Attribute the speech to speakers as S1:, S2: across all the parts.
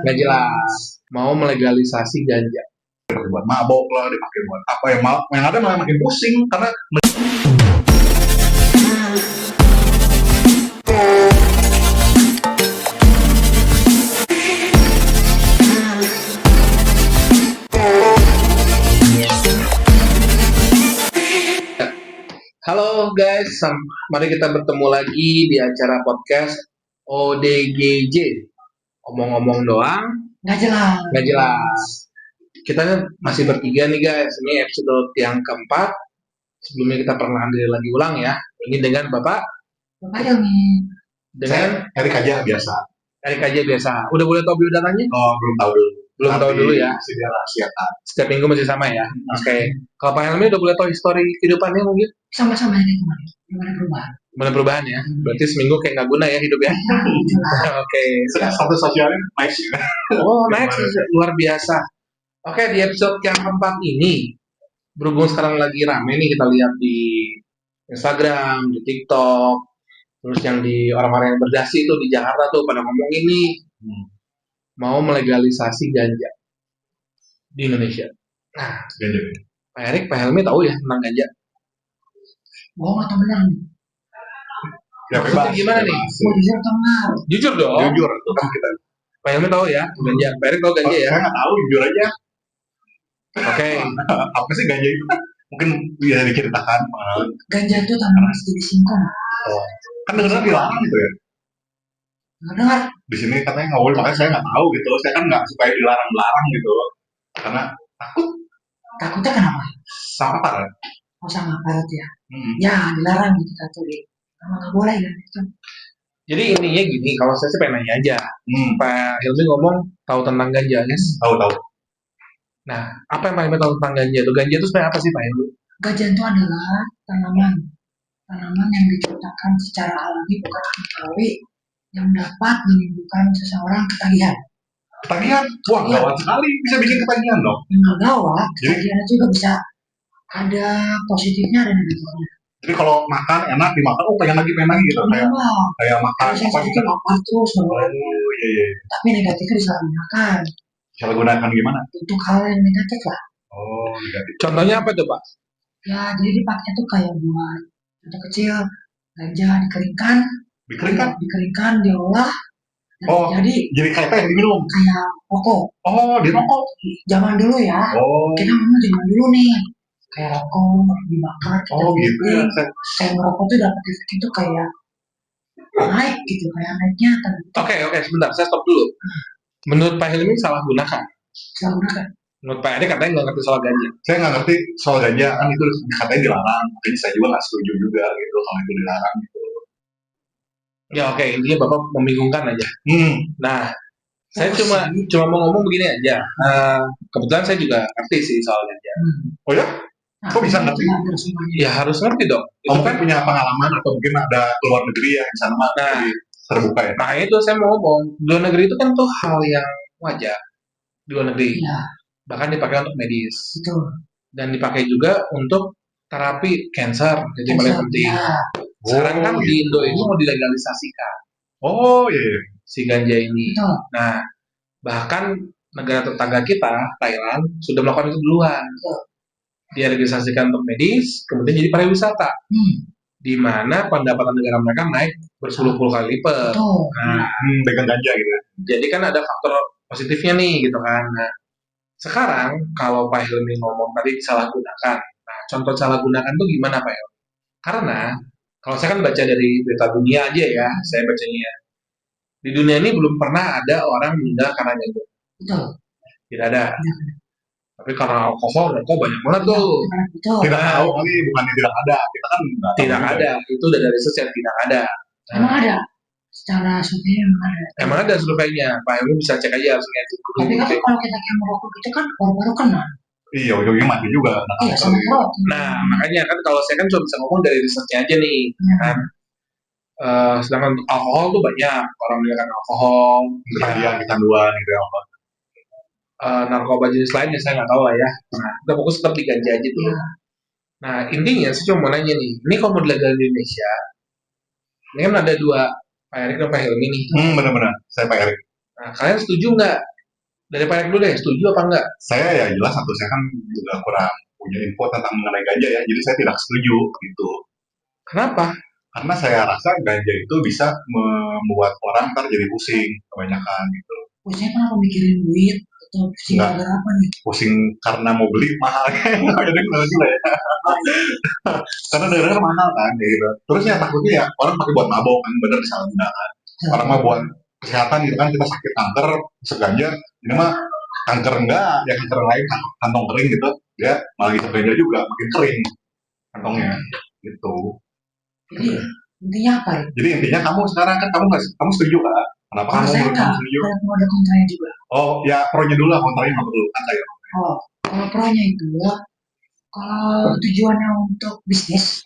S1: nggak jelas. Mau melegalisasi ganja.
S2: Buat mabok lah, dipakai buat apa yang ada malah makin pusing karena
S1: Halo guys, mari kita bertemu lagi di acara podcast ODGJ. Omong-omong doang, nggak jelas. Kita masih bertiga nih guys. Ini episode yang keempat. Sebelumnya kita perkenalan diri lagi ulang ya. Ini dengan Bapak
S3: Helmi.
S1: dengan
S2: Erik aja biasa.
S1: Erik aja biasa. Udah boleh tahu biodatanya?
S2: Oh, belum tahu dulu.
S1: Belum tahu dulu ya.
S2: Masih dia rahasiakan.
S1: Setiap minggu masih sama ya. Oke. Kalau Pak Helmi udah boleh tahu histori kehidupannya mungkin?
S3: Sama-sama aja kemarin. Gimana perubahan?
S1: Benar perubahan ya. Berarti seminggu kayak nggak guna ya hidup ya. Oke.
S2: Status sosialnya naik sih.
S1: Oh, naik luar biasa. Oke, di episode yang keempat ini, berhubung sekarang lagi rame nih kita lihat di Instagram, di TikTok, terus yang di orang-orang yang berdasi itu di Jakarta tuh pada ngomong ini mau melegalisasi ganja di Indonesia. Nah,
S2: Ganja.
S1: Pak Erik, Pak Helmi tahu ya tentang ganja?
S3: Bohong atau benar nih?
S2: Ya
S1: Maksudnya
S2: bebas.
S1: gimana nih?
S3: Mau jujur atau enggak?
S1: Jujur dong.
S2: Jujur, itu kan kita.
S1: Pak Helmi tahu ya ganja. Pak Erik tahu ganja ya?
S2: Saya nggak tahu, jujur aja.
S1: Oke.
S2: Apa sih ganja itu? Mungkin bisa diceritakan.
S3: Ganja itu tanaman sejenis singkong.
S2: Kan dengar dilarang gitu ya.
S3: Nggak dengar?
S2: Di sini katanya nggak boleh, makanya saya nggak tahu gitu. Saya kan nggak suka dilarang-larang gitu. Karena takut
S3: Takutnya kenapa?
S2: sama parah.
S3: Oh sama aparat ya? Ya dilarang gitu satu deh. Emang nggak boleh kan itu?
S1: Jadi intinya gini, kalau saya sih pengen nanya aja. Pak Helmi ngomong tahu tentang ganja, guys.
S2: Tahu.
S1: Nah, apa yang Pak Helmi tahu tentang ganja itu? Ganja itu sebenarnya apa sih Pak Helmi?
S3: Ganja itu adalah tanaman yang diciptakan secara alami bukan kimia yang dapat menimbulkan seseorang ketagihan.
S2: Ketagihan? Wah,
S3: Iya.
S2: gawat sekali. Bisa bikin ketagihan dong.
S3: Nggak gawat,
S2: Jadi-
S3: ketagihan itu juga bisa ada positifnya ada negatifnya.
S2: Jadi kalau makan enak dimakan, pengen lagi gitu. Kayak makan
S3: Kalau saya
S2: apa
S3: itu
S2: gitu.
S3: lapar terus,
S2: Oh iya.
S3: tapi negatifnya disalahgunakan
S2: Cara gunakan gimana?
S3: untuk hal yang negatif lah.
S2: Oh, negatif.
S1: Contohnya apa tuh Pak?
S3: Ya, jadi dipakai tuh kayak buat contoh kecil, ganja dikeringkan, diolah, dan
S2: Oh.
S3: jadi
S2: Jadi kayak teh yang diminum.
S3: kayak rokok.
S2: Oh, di rokok.
S3: Zaman dulu ya,
S2: Oh.
S3: kita ngomong zaman dulu nih, kayak rokok dibakar, kita
S2: Oh gitu ya.
S3: bikin, saya ngerokok tuh dapat efek itu kayak naik gitu, kayak naiknya
S1: Oke, sebentar, saya stop dulu. Menurut Pak Helmi salah gunakan.
S3: disalahgunakan.
S1: Menurut Pak Erik katanya nggak ngerti soal ganja.
S2: Saya nggak ngerti soal ganja, kan itu katanya dilarang. Makanya saya juga nggak setuju juga gitu kalau itu dilarang gitu.
S1: Ya oke, intinya Bapak membingungkan aja. Nah, saya cuma mau ngomong begini aja. Kebetulan saya juga ngerti sih soal ganja.
S2: Oh ya?
S3: Nah,
S2: Kok bisa ngerti?
S3: belajar semuanya.
S1: Ya harus ngerti dong.
S2: Kamu kan punya pengalaman atau mungkin ada keluar negeri ya di sana mah
S1: Nah.
S2: lebih terbuka ya.
S1: Nah itu saya mau ngomong, di luar negeri itu kan tuh hal yang wajar di luar negeri.
S3: Iya,
S1: Bahkan dipakai untuk medis
S3: itu.
S1: dan dipakai juga untuk terapi cancer. Jadi paling penting.
S3: Ya,
S1: Sekarang kan
S2: Oh,
S1: di Indo ini mau dilegalisasikan
S2: Oh iya.
S1: si ganja ini.
S3: itu.
S1: Nah, bahkan negara tetangga kita, Thailand, sudah melakukan itu duluan.
S3: Betul.
S1: Dia legalisasikan untuk medis, kemudian jadi pariwisata, di mana pendapatan negara mereka naik bersepuluh-puluh kali lipat.
S3: Betul.
S1: Nah,
S2: Pegang ganja gitu ya.
S1: jadi kan ada faktor positifnya nih, gitu kan. Nah, sekarang kalau Pak Helmi ngomong tadi salah gunakan. Nah, contoh salah gunakan tuh gimana Pak Helmi? Karena kalau saya kan baca dari berita dunia aja ya, saya bacanya. Di dunia ini belum pernah ada orang meninggal karena ganja.
S3: Betul.
S1: Tidak ada. Tapi karena alkohol, rokok banyak banget tuh.
S3: Betul.
S2: Tidak tahu kali bukannya tidak ada. Kita kan nggak tahu
S1: Tidak
S2: juga.
S1: ada. Itu udah dari riset yang tidak ada.
S3: Emang ada. Secara survei emang ada.
S1: Emang ada surveinya. Pak Helmi bisa cek aja langsung aja.
S3: Tapi kan kalau kita kayak merokok gitu kan baru-baru kena.
S2: Iya, ujung-ujungnya mati juga.
S3: Iya, sama merokok.
S1: Nah, makanya kan kalau saya kan cuma bisa ngomong dari risetnya aja nih. Kan? Sedangkan untuk alkohol tuh banyak orang meninggalkan alkohol,
S2: Ketagihan, kecanduan gitu ya.
S1: narkoba jenis lainnya saya nggak tahu lah ya. Nah, kita fokus tetap di ganja aja dulu. Nah, intinya saya cuma mau nanya nih, ini kalau mau dilegal di Indonesia, ini kan ada dua, Pak Erik dan Pak Helmi nih.
S2: Benar-benar. Saya Pak Erik.
S1: Nah, kalian setuju nggak Dari Pak Erik dulu deh, setuju apa enggak?
S2: Saya ya jelas satu, saya kan juga kurang punya info tentang mengenai ganja ya, jadi saya tidak setuju gitu.
S1: Kenapa?
S2: Karena saya rasa ganja itu bisa membuat orang ntar jadi pusing kebanyakan gitu.
S3: Pusingnya kenapa mikirin duit atau pusing
S2: Enggak.
S3: gara apa nih?
S2: Pusing karena mau beli mahal. Jadi benar juga ya. Karena dengar mahal kan ya gitu. Terus ya takutnya ya orang pakai buat mabok kan, bener disalahgunakan. Orang mah buat kesehatan gitu kan, kita sakit kanker, isep ganja, ini mah kanker enggak, ya kanker lain kantong kering gitu, dia malah isep ganja juga makin kering kantongnya gitu.
S3: Jadi intinya apa ya?
S2: Jadi intinya kamu sekarang kan kamu setuju kan? Kenapa
S3: Kalau
S2: kamu
S3: saya
S2: menurut
S3: nggak,
S2: kamu setuju?
S3: ada kontranya juga.
S2: Oh ya pronya dulu lah, kontranya nggak perlu santai.
S3: Oh, kalau pronya itu, kalau tujuannya untuk bisnis,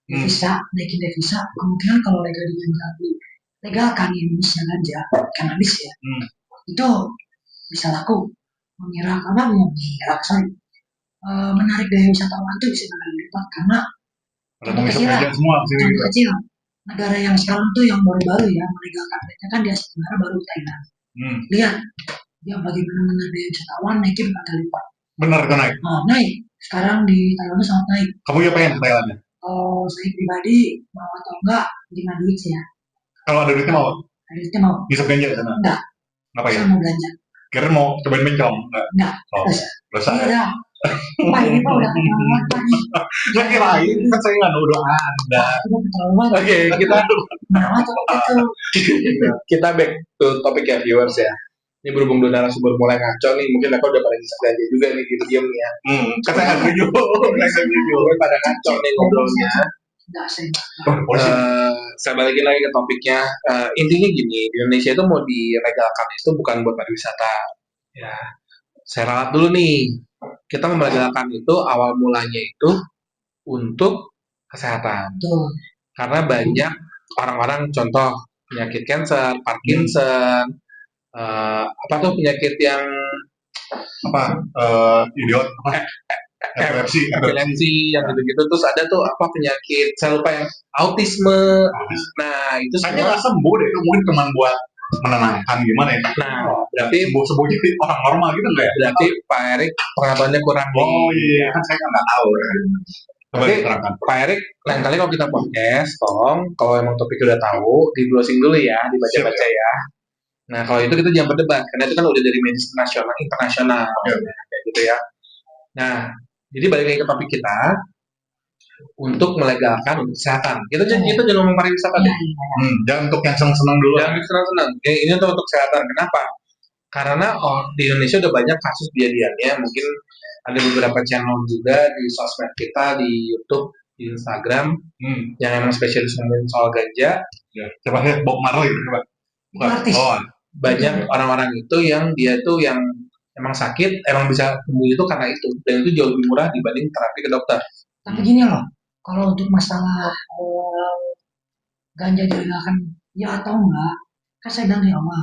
S2: Hmm.
S3: devisa, naikin devisa, kemungkinan kalau legalkan di Indonesia ganja, kanabis ya,
S2: Hmm.
S3: itu bisa laku. Menarik daya wisatawan itu bisa berkali lipat karena
S2: Ada pengisap
S3: kecil lah,
S2: ganja semua di sini
S3: contoh
S2: gitu.
S3: kecil. Negara yang sekarang tuh yang baru-baru ya melegalkan ganja kan di Asia Tenggara baru Thailand.
S2: Hmm.
S3: Lihat, yang bagaimana menarik daya wisatawan naikin berkali lipat.
S2: Bener itu naik.
S3: Nah, naik. Sekarang di Thailand itu sangat naik.
S2: Kamu ya pengen ke Thailand ya?
S3: Kalau saya pribadi mau atau enggak, dengan duit sih ya.
S2: Kalau ada duitnya mau
S3: Duitnya mau.
S2: ngisep ganja di sana?
S3: Enggak,
S2: Ngapain?
S3: saya mau belanja.
S2: Kira mau cobain bencong?
S3: Enggak,
S2: Oh,
S3: terus.
S2: dosa
S3: Iya
S2: ya.
S3: dah. Pak ini Pak udah keterlaluan Pak nih.
S2: Nggak kirain, kan saya nggak nuduh Anda.
S3: Udah keterlaluan.
S1: Oke, kita
S3: Kenapa tuh itu?
S1: kita back to topik ya viewers ya. Ini berhubung dua narasumber mulai ngaco nih, mungkin mereka udah pada bisa ganja juga nih gitu diam nih ya.
S2: Kan saya nggak setuju. Saya nggak setuju.
S1: Gue pada ngaco nih ngobrolnya.
S3: Enggak, saya enggak.
S2: Oh, polisi.
S1: Saya balikin lagi ke topiknya. Intinya gini, di Indonesia itu mau dilegalkan itu bukan buat pariwisata. Ya, saya ralat dulu nih. Kita melegalkan itu awal mulanya itu untuk kesehatan.
S3: Tuh.
S1: Karena banyak orang-orang contoh penyakit kanker, Parkinson, apa tuh penyakit yang
S2: Apa? Idiot. Apa? Epilepsi.
S1: epilepsi yang gitu-gitu, terus ada tuh apa penyakit saya lupa yang autisme. Nah itu
S2: Kayaknya
S1: semua.
S2: nggak sembuh deh. Itu mungkin cuma buat menenangkan gimana ya.
S1: Nah berarti
S2: Sembuh jadi orang normal gitu nggak ya?
S1: berarti Pak Erik pengetahuannya kurang nih.
S2: Oh iya, kan saya nggak tahu. Coba
S1: Oke.
S2: diterangkan.
S1: Pak Erik lain kali kalau kita podcast, tolong kalau emang topiknya udah tahu, di browsing dulu ya, dibaca-baca ya. Nah kalau itu kita jangan berdebat, karena itu kan udah dari medis nasional, internasional, kayak gitu ya. Nah, jadi balik lagi ke topik kita, untuk melegalkan untuk kesehatan. Kita jangan ngomong pariwisata deh.
S2: Jangan untuk yang seneng-seneng dulu.
S1: Jangan senang-senang. Ini untuk kesehatan. Kenapa? Karena di Indonesia udah banyak kasus kejadiannya. Mungkin ada beberapa channel juga di sosmed kita, di YouTube, di Instagram, yang emang spesialis ngomongin soal ganja.
S2: Ya. Coba lihat Bob Marley coba.
S3: Itu artis.
S2: Oh,
S1: Banyak orang-orang itu yang dia tuh yang emang sakit, emang bisa sembuh itu karena itu. Dan itu jauh lebih murah dibanding terapi ke dokter.
S3: Tapi gini loh, kalau untuk masalah ganja dilegalkan ya atau enggak, kan saya bilang di awal,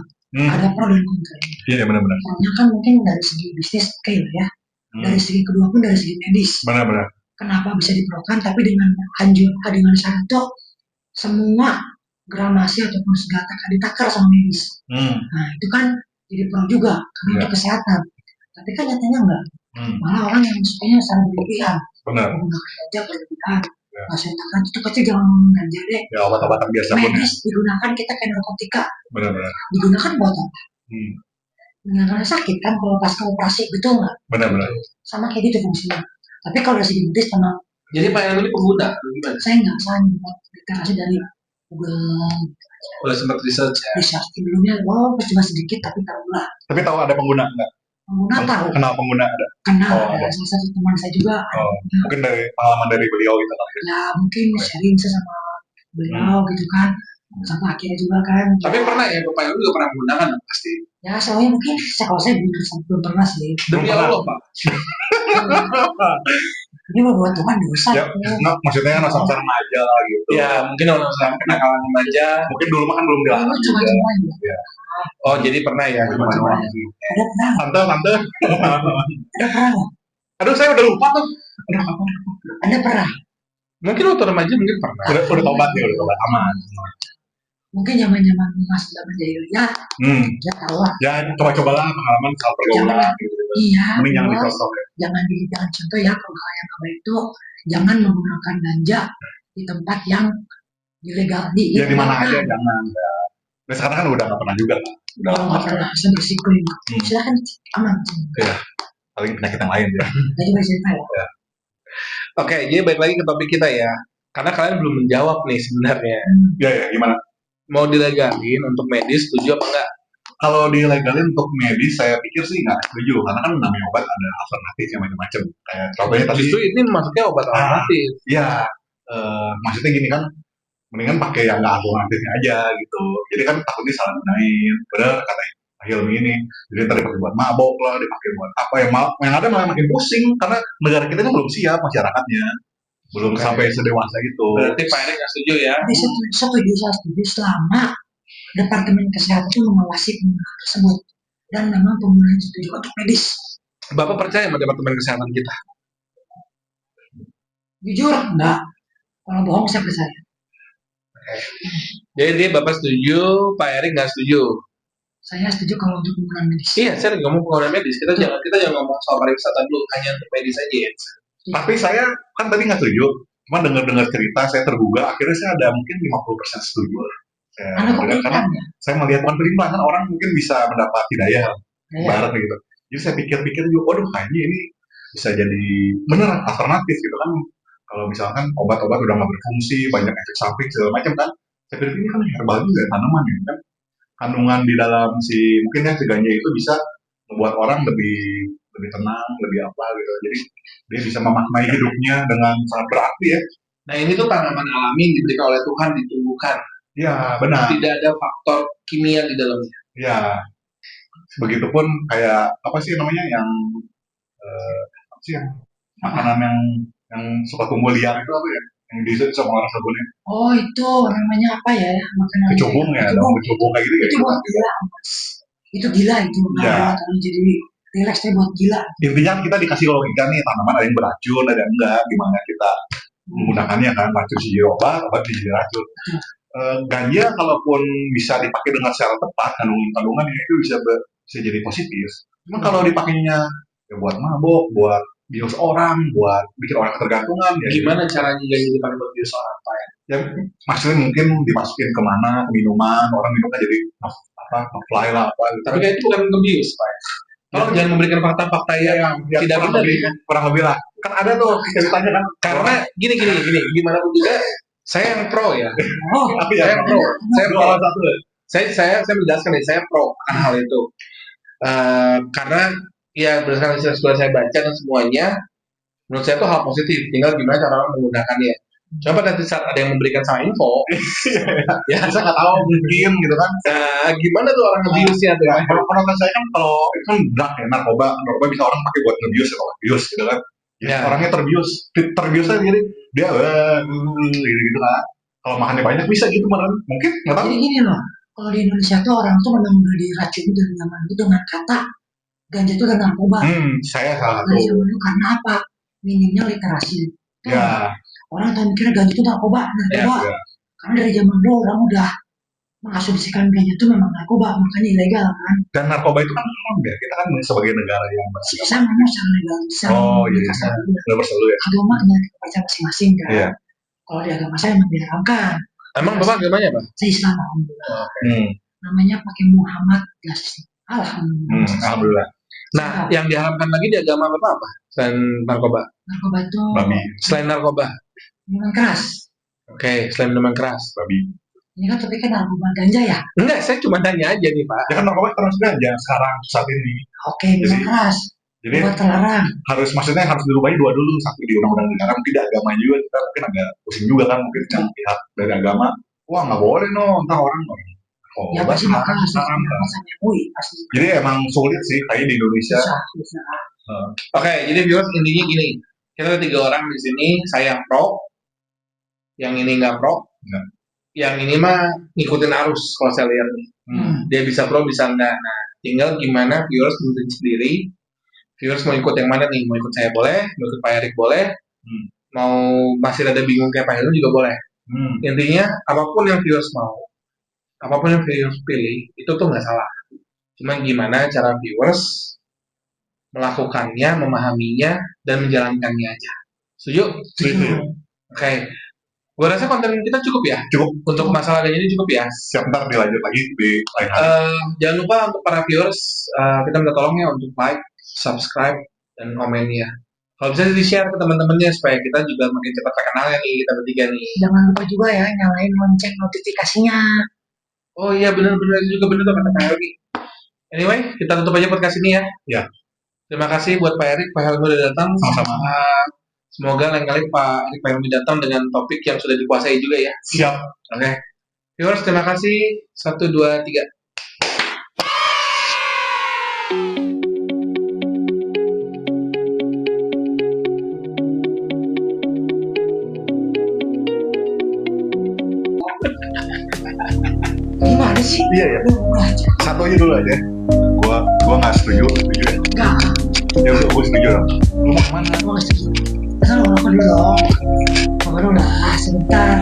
S3: ada pro dan kontra.
S2: iya benar-benar.
S3: Soalnya kan mungkin dari segi bisnis oke lah ya, dari segi kedua pun dari segi medis.
S2: Benar-benar.
S3: Kenapa bisa diprokan? Tapi dengan dengan satu semua gramasi ataupun segala ditakar sama medis. Nah itu kan jadi pro juga karena untuk kesehatan. Tapi kan nyatanya enggak. Malah orang yang sukanya saling berlebihan.
S2: Benar.
S3: Menggunakan ganja berlebihan. Nah, saya katakan itu kecil jangan ganja deh.
S2: Ya obat-obatan biasa pun ya.
S3: Medis digunakan kita kayak narkotika.
S2: Benar-benar.
S3: Digunakan buat apa?
S2: Hmm.
S3: Sakit kan kalau pas operasi betul nggak?
S2: Benar-benar.
S3: Sama kayak gitu fungsinya. Tapi kalau dari segi medis memang
S1: Jadi Pak yang ini pengguna, gimana?
S3: saya nggak buat literasi dari Google
S1: Udah sempat research ya?
S3: research sebelumnya, cuma sedikit tapi tahulah.
S2: Tapi tahu ada pengguna nggak?
S3: Pengguna tahu.
S2: Kenal pengguna ada.
S3: Kenal
S2: Oh,
S3: ada salah satu teman saya juga.
S2: Oh, mungkin dari pengalaman dari beliau gitu kali ya.
S3: Ya mungkin sharing saya sama beliau gitu kan. Sama akhirnya juga kan.
S1: Tapi pernah ya, Bapak yang juga pernah menggunakan pasti.
S3: Ya soalnya mungkin kalau saya belum pernah sih.
S1: Demi Allah Pak.
S3: Ini mau buat Tuhan dosa.
S2: Ya, nggak, maksudnya kan masa-masa remaja lah gitu.
S1: Ya mungkin orang-orang kenakalan remaja.
S2: Mungkin dulu mah kan belum dilarang juga.
S3: Cuma-cuma ya.
S2: Ya.
S1: Oh jadi pernah ya?
S2: Cuma-cuma.
S3: Ada pernah,
S2: Tante.
S3: ada pernah,
S2: Aduh, saya udah lupa tuh.
S3: ada pernah.
S1: Mungkin waktu remaja mungkin pernah.
S2: Udah tobat nih, udah tobat aman.
S3: mungkin zaman-zaman Mas zaman jahiliyah, ya tahu lah.
S2: Ya coba-cobalah pengalaman soal pergaulan gitu.
S3: Iya,
S2: Mending jangan
S3: terus
S2: dicontoh ya.
S3: jangan contoh ya kalau hal yang nggak baik itu jangan menggunakan ganja di tempat yang ilegal
S2: Ya di mana aja jangan. Ya. Nah, sekarang kan udah nggak pernah juga kan. Udah
S3: kalau nggak pernah bisa bersiko silakan aman.
S2: Iya. Paling penyakit yang lain ya.
S3: Tadi masih ya.
S1: Oke, jadi balik lagi ke topik kita ya. Karena kalian belum menjawab nih sebenarnya.
S2: Ya gimana?
S1: Mau dilegalin untuk medis, setuju apa enggak?
S2: Kalau dilegalin untuk medis, saya pikir sih nggak setuju. Karena kan namanya obat ada alternatifnya macam-macam. Kayak contohnya tadi.
S1: Justru ini masuknya obat alternatif.
S2: Iya. Maksudnya gini kan, mendingan pakai yang nggak alternatifnya aja gitu. Jadi kan takutnya salah gunain. Bener kata Hilmi ini. Jadi tadi pakai buat mabok lah, dipakai buat apa yang ada malah makin pusing karena negara kita ini belum siap masyarakatnya. Belum sampai sedewasa itu.
S1: Berarti Pak Erik nggak setuju ya?
S3: Jadi saya setuju selama Departemen Kesehatan itu mengawasi penggunaan tersebut dan memang penggunaan setuju untuk medis.
S1: Bapak percaya sama Departemen Kesehatan kita?
S3: Jujur enggak. Kalau bohong saya percaya.
S1: Jadi Bapak setuju, Pak Erik nggak setuju.
S3: Saya setuju kalau untuk penggunaan medis.
S1: Iya, saya lagi ngomong penggunaan medis. Kita jangan ngomong soal pariwisata dulu, hanya untuk medis aja ya.
S2: Tapi saya kan tadi nggak setuju. Cuma dengar cerita, saya tergugah. Akhirnya saya ada mungkin 50% setuju. Karena saya melihat penerimaan kan orang mungkin bisa mendapat hidayah barat gitu. Jadi saya pikir-pikir juga, waduh kayaknya ini bisa jadi beneran alternatif gitu kan. Kalau misalkan obat-obat udah nggak berfungsi, banyak efek samping segala macam kan. Saya pikir ini kan herbal juga tanaman ya kan. Kandungan di dalam mungkin si ganja itu bisa membuat orang lebih tenang, lebih apa gitu. Jadi dia bisa memaknai hidupnya dengan sangat berarti ya.
S1: Nah ini tuh tanaman alami yang diberikan oleh Tuhan ditumbuhkan.
S2: Ya benar.
S1: Tidak ada faktor kimia di dalamnya.
S2: Ya. Begitupun kayak apa sih namanya yang makanan yang suka tumbuh liar itu apa ya? Yang diisi sama orang sabunnya.
S3: Oh itu namanya apa ya? Makanan
S2: kecubung ya, daun kecubung kayak gitu ya.
S3: Itu buat gila. Itu gila itu.
S2: Ya.
S3: Jadi relaksnya buat gila.
S2: Intinya kita dikasih logika nih, tanaman ada yang beracun, ada yang enggak, gimana kita menggunakannya kan, racun si obat si racun. Ganja kalaupun bisa dipakai dengan secara tepat, kandungannya itu bisa jadi positif. Cuma kalau dipakainya ya buat mabok, buat bius orang, buat bikin orang ketergantungan. Ya
S1: gimana caranya ganja dipakai buat bius orang, Pak?
S2: Ya maksudnya mungkin dimasukin kemana, ke minuman, orang minumnya jadi fly lah apa.
S1: Tapi kan itu bukan ngebius, Pak. Kalau jangan memberikan fakta-fakta yang tidak benar ya.
S2: Kurang lebih lah. Kan ada tuh ceritanya kan.
S1: Karena gini, gimana pun juga saya yang pro ya. Saya pro. Saya menjelaskan nih, saya pro akan hal itu. Karena ya berdasarkan hasil sekolah saya baca dan semuanya, menurut saya itu hal positif. Tinggal gimana cara orang menggunakannya. Coba nanti saat ada yang memberikan sama info,
S2: ya saya nggak tahu mungkin gitu kan.
S1: Gimana tuh orang ngebiusnya tuh?
S2: Penonton saya kan kalau itu kan drug ya, narkoba bisa orang pakai buat ngebius ya, bius gitu kan. Ya. Orangnya terbiusnya jadi dia gitu kan. Kalau makannya banyak bisa gitu mungkin nggak tahu.
S3: Jadi gini loh, kalau di Indonesia tuh orang tuh memang udah diracuni dari zaman itu dengan kata ganja itu adalah narkoba.
S2: Saya salah satu.
S3: Karena apa? Minimnya literasi.
S2: Ya.
S3: Orang tahu mikirnya ganja itu narkoba.
S2: Ya.
S3: Karena dari zaman dulu orang udah mengasumsikan ganja itu memang narkoba, makanya ilegal kan.
S2: Dan narkoba itu kan haram ya. Kita kan sebagai negara yang
S3: saya ngomong secara legal.
S2: Oh iya. Udah berselu ya.
S3: Agama dengan baca masing-masing kan.
S2: Iya.
S3: Kalau di agama saya memang diharamkan.
S1: Emang Bapak agamanya apa?
S3: Saya Islam, alhamdulillah. Namanya pakai Muhammad Yassin.
S2: Alhamdulillah.
S1: Nah, yang diharamkan lagi di agama Bapak apa? Selain narkoba?
S3: Narkoba itu.
S2: Babi.
S1: Selain narkoba?
S3: Minuman keras.
S1: Oke, selain minuman keras.
S2: Babi.
S3: Ini kan topiknya narkoba ganja ya?
S1: Enggak, saya cuma tanya aja nih Pak.
S2: Ya kan narkoba terus ganja sekarang saat ini.
S3: Oke, minuman keras. Jadi buat terlarang.
S2: Maksudnya harus dirubah dua dulu, satu di undang-undang negara, mungkin di agama juga kita mungkin agak pusing juga kan, mungkin yang pihak dari agama, wah nggak boleh entah orang.
S3: Ya pasti bakal haram.
S2: Jadi emang sulit sih kayak di Indonesia.
S3: Bisa.
S1: Oke, jadi viewers intinya gini, kita ada 3 orang di sini, saya yang pro, yang ini nggak pro, yang ini mah ngikutin arus kalau saya lihat nih. Dia bisa pro bisa enggak. Nah, tinggal gimana viewers tentuin sendiri. Viewers mau ikut yang mana nih? Mau ikut saya boleh, mau ikut Pak Erik boleh, mau masih ada bingung kayak Pak Heru juga boleh. Intinya apapun yang viewers mau. apapun yang viewers pilih itu tuh nggak salah. Cuma gimana cara viewers melakukannya, memahaminya, dan menjalankannya aja. Setuju?
S2: Setuju.
S1: Oke. Gue rasa konten kita cukup ya.
S2: Cukup.
S1: Untuk masalah ini cukup ya.
S2: Siap, ntar dilanjut lagi di lain hari.
S1: Jangan lupa untuk para viewers, kita minta tolong ya untuk like, subscribe, dan komennya. Kalau bisa di-share ke teman-temannya supaya kita juga makin cepat terkenal ya nih, kita bertiga nih.
S3: Jangan lupa juga ya nyalain lonceng notifikasinya.
S1: Oh iya benar-benar itu juga benar tuh kata Pak Helmi. Anyway, kita tutup aja podcast ini ya.
S2: Ya.
S1: Terima kasih buat Pak Erik, Pak Helmi udah datang.
S2: Sama-sama.
S1: Semoga lain kali Pak Erik, Pak Helmi datang dengan topik yang sudah dikuasai juga ya.
S2: Siap.
S1: Oke. Viewers, terima kasih. 1, 2, 3.
S3: Gimana sih?
S2: Iya ya.
S3: Lu aja.
S2: Satu aja dulu aja. Gua nggak setuju ya.
S3: Enggak,
S2: Ya udah, gue setuju dong. Lu mau kemana?
S3: gua nggak setuju. Asal ngerokok dulu dong. Ngerokok dulu lah, sebentar.